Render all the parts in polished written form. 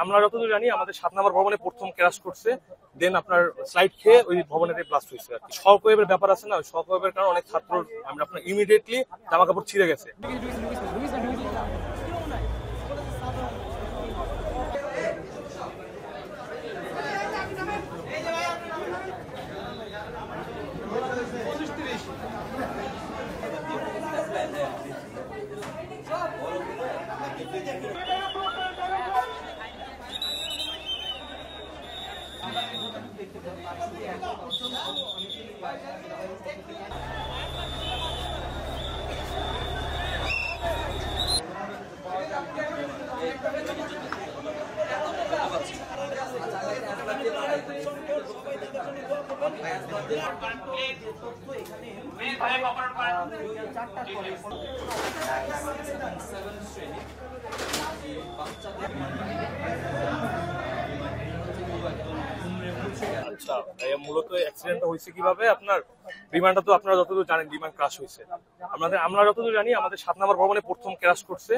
আমরা যতদূর জানি আমাদের 7 নম্বর ভবনে প্রথম ক্র্যাশ করছে, দেন আপনার স্লাইড খেয়ে ওই ভবনের ব্লাস্ট হয়েছে আর কি। শক ওয়েভের ব্যাপার আছে না, ওই শক ওয়েভের কারণে অনেক ছাত্র আপনার ইমিডিয়েটলি জামা কাপড় ছিঁড়ে গেছে। আচ্ছা, মূলত অ্যাক্সিডেন্টটা হয়েছে কিভাবে? আপনার বিমানটা তো আপনারা যতদূর জানেন বিমান ক্র্যাশ হয়েছে। আমরা যতদূর জানি আমাদের 7 নম্বর ভবনে প্রথম ক্র্যাশ করছে,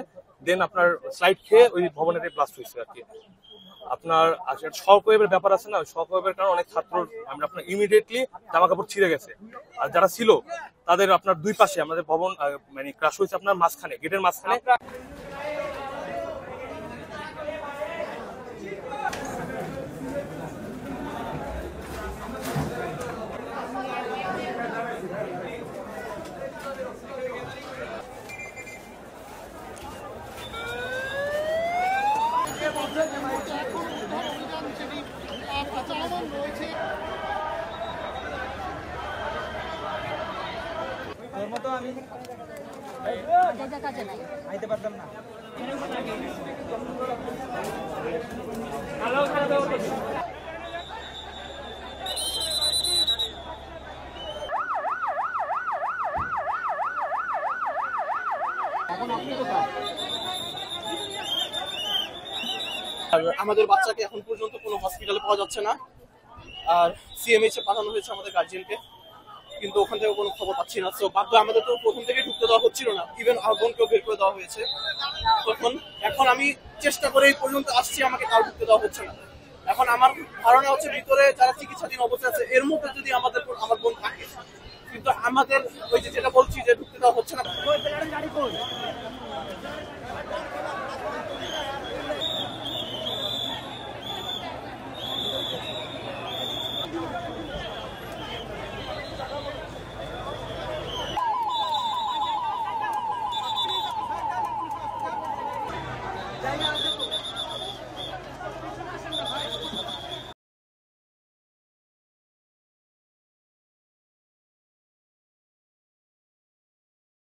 দেন আপনার স্লাইড খেয়ে ওই ভবনের ব্লাস্ট হয়েছে আর কি। আপনার শক ওয়েভের ব্যাপার আছে না, ওই শক ওয়েভের কারণে অনেক ছাত্র আপনার ইমিডিয়েটলি জামা কাপড় ছিঁড়ে গেছে। আর যারা ছিল তাদের আপনার দুই পাশে আমাদের ভবন মানে ক্র্যাশ হয়েছে আপনার মাঝখানে, গেটের মাঝখানে। তোর মতো আমি আইতে পারতাম না। আমাদের বাচ্চাকে এখন পর্যন্ত কোনো হসপিটালে পাওয়া যাচ্ছে না, আর সিএমএইচ এ পাঠানো হয়েছে আমাদের গার্জিয়ানকে, কিন্তু ওখান থেকে কোনো খবর পাচ্ছি না। তো বাধ্য আমাদের তো প্রথম থেকে ঢুকতে দেওয়া হচ্ছিল না, ইভেন আমার বোনকেও বের করে দেওয়া হয়েছে। এখন আমি চেষ্টা করে এই পর্যন্ত আসছি, আমাকে তাও ঢুকতে দেওয়া হচ্ছে না। এখন আমার ধারণা হচ্ছে ভিতরে যারা চিকিৎসাধীন অবস্থায় আছে এর মধ্যে যদি আমার বোন থাকে, কিন্তু আমাদের ওই যে যেটা বলছি যে ঢুকতে দেওয়া হচ্ছে না।